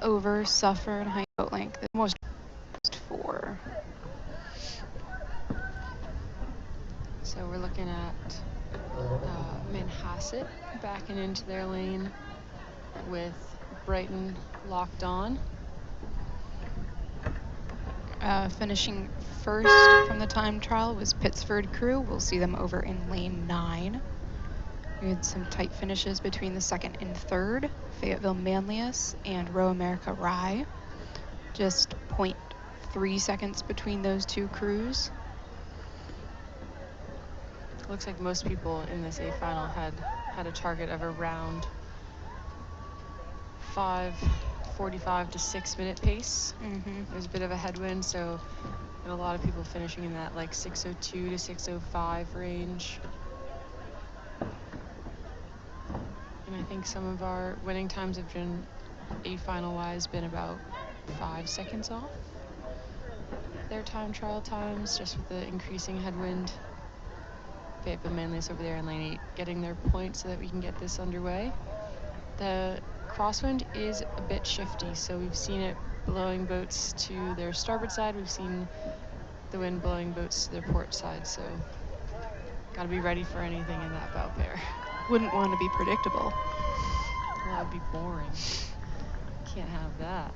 over suffer and height boat length. Almost 4. So we're looking at Manhasset backing into their lane with Brighton locked on. Finishing first from the time trial was Pittsford Crew. We'll see them over in lane 9. We had some tight finishes between the second and third, Fayetteville Manlius and Row America Rye. Just 0.3 seconds between those two crews. Looks like most people in this A final had a target of around 5:45 to 6 minute pace. There's a bit of a headwind, so a lot of people finishing in that like 6:02 to 6:05 range. And I think some of our winning times have been A final wise been about 5 seconds off their time trial times, just with the increasing headwind. Fayetteville Manlius over there in lane 8 getting their point so that we can get this underway. The crosswind is a bit shifty, so we've seen it blowing boats to their starboard side. We've seen the wind blowing boats to their port side, so gotta be ready for anything in that bow pair. Wouldn't want to be predictable. Well, that would be boring. Can't have that.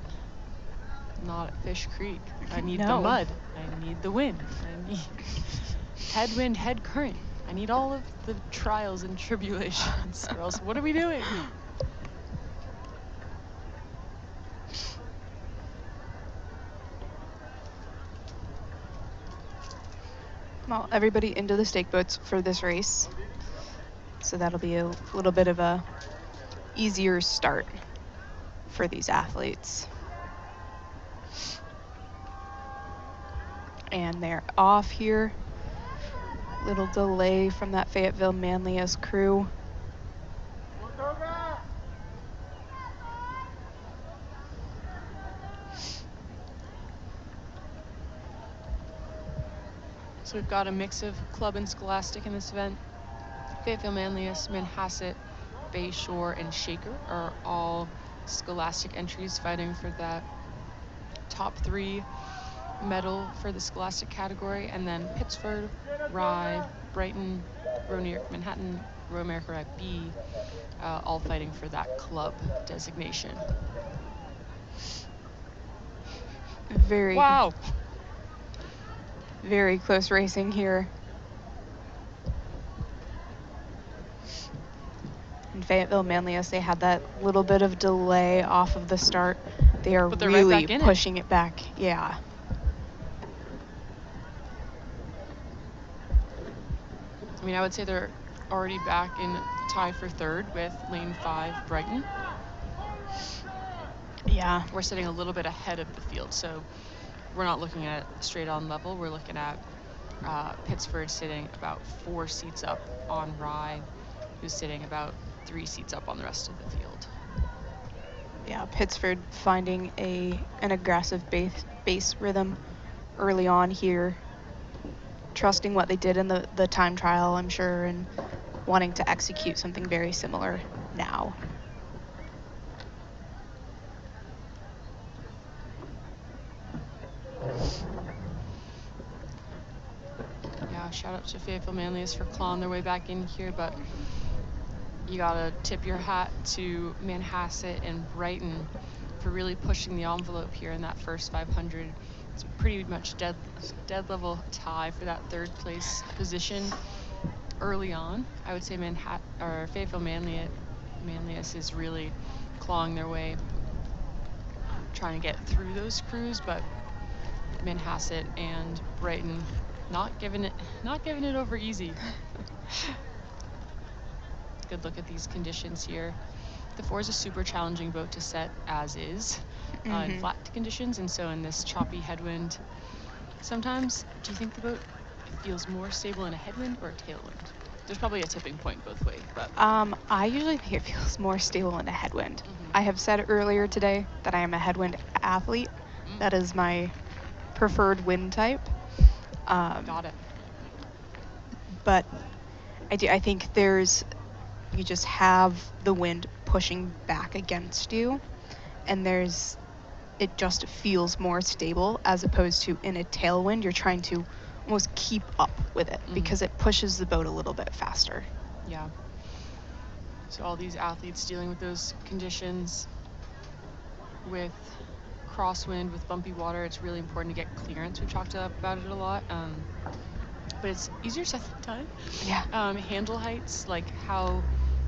Not at Fish Creek. I need the mud. I need the wind. I need headwind, head current. I need all of the trials and tribulations, or else what are we doing? Well, everybody into the stake boats for this race. So that'll be a little bit of a easier start for these athletes. And they're off here. Little delay from that Fayetteville Manlius crew. So we've got a mix of club and Scholastic in this event. Fayetteville Manlius, Manhasset, Bayshore, and Shaker are all Scholastic entries fighting for that top 3 medal for the Scholastic category. And then Pittsford, Rye, Brighton, Row New York Manhattan, Row America Rye B, all fighting for that club designation. Wow. Very close racing here. In Fayetteville Manlius, they had that little bit of delay off of the start. They are really right pushing it back. Yeah. I mean, I would say they're already back in tie for third with lane 5 Brighton. Yeah. We're sitting a little bit ahead of the field, so we're not looking at straight on level. We're looking at Pittsford sitting about 4 seats up on Rye, who's sitting about 3 seats up on the rest of the field. Yeah, Pittsford finding an aggressive base rhythm early on here, trusting what they did in the time trial, I'm sure, and wanting to execute something very similar now. Yeah, shout out to Fayetteville Manlius for clawing their way back in here, but you gotta tip your hat to Manhasset and Brighton for really pushing the envelope here in that first 500. It's pretty much dead level tie for that 3rd place position early on. I would say Fayetteville Manlius is really clawing their way, trying to get through those crews, but Manhasset and Brighton not giving it over easy. Good look at these conditions here. The 4 is a super challenging boat to set as is in flat conditions, and so in this choppy headwind, sometimes do you think the boat feels more stable in a headwind or a tailwind? There's probably a tipping point both ways, but I usually think it feels more stable in a headwind. I have said earlier today that I am a headwind athlete. That is my preferred wind type. Got it. But I think you just have the wind pushing back against you, and it just feels more stable, as opposed to in a tailwind, you're trying to almost keep up with it because it pushes the boat a little bit faster. Yeah. So all these athletes dealing with those conditions, with crosswind, with bumpy water, it's really important to get clearance. We've talked about it a lot, but it's easier said than done. Yeah. Handle heights, like how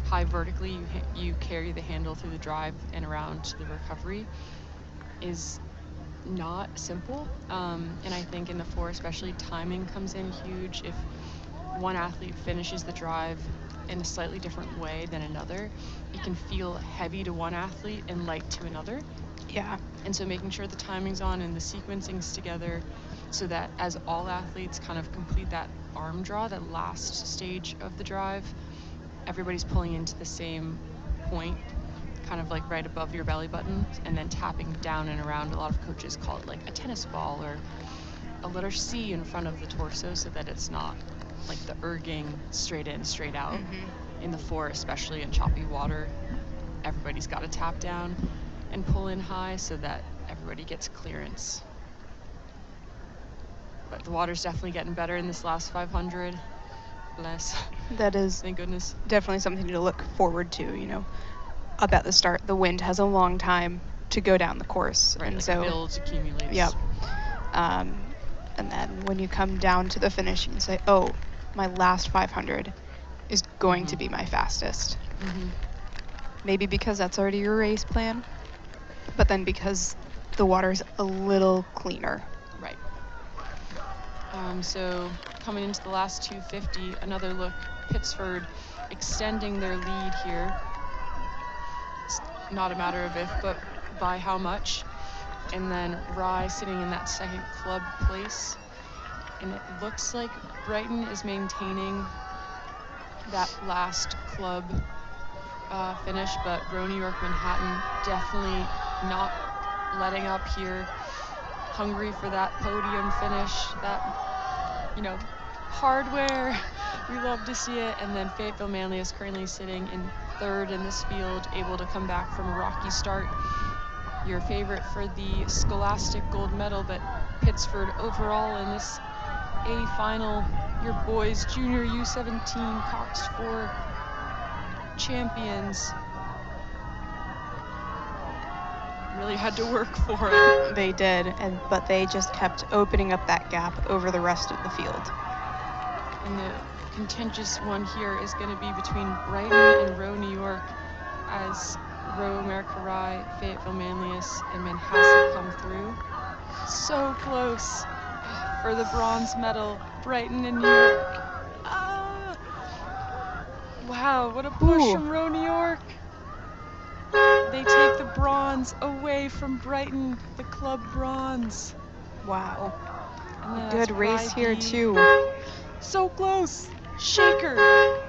high vertically you carry the handle through the drive and around to the recovery, is not simple. And I think in the four especially, timing comes in huge. If one athlete finishes the drive in a slightly different way than another, it can feel heavy to one athlete and light to another. Yeah. And so making sure the timing's on and the sequencing's together, so that as all athletes kind of complete that arm draw, that last stage of the drive, everybody's pulling into the same point, kind of like right above your belly button, and then tapping down and around. A lot of coaches call it like a tennis ball or a letter C in front of the torso, so that it's not like the erging straight in, straight out. In the four, especially in choppy water, everybody's got to tap down and pull in high so that everybody gets clearance. But the water's definitely getting better in this last 500. Bless. That is Thank goodness. definitely something to look forward to, Up at the start, the wind has a long time to go down the course. Right, and like so it builds, accumulates. Yep. And then when you come down to the finish, you can say, oh, my last 500 is going to be my fastest. Maybe because that's already your race plan, but then because the water's a little cleaner. Right. So coming into the last 250, another look, Pittsford extending their lead here. It's not a matter of if, but by how much. And then Rye sitting in that second club place. And it looks like Brighton is maintaining that last club finish, but Row New York Manhattan definitely not letting up here. Hungry for that podium finish, that, hardware. We love to see it. And then Fayetteville Manly is currently sitting in third in this field, able to come back from a rocky start. Your favorite for the Scholastic gold medal, but Pittsford overall in this A final. Your boys, junior U17 Cox 4 champions. Really had to work for it. They did, but they just kept opening up that gap over the rest of the field. And the contentious one here is going to be between Brighton and Row New York, as Row America Rye, Fayetteville Manlius, and Manhasset come through. So close for the bronze medal, Brighton and New York. Wow, what a push from Row New York. They take the bronze away from Brighton, the club bronze. Wow. And Good race here, too. So close. Shaker.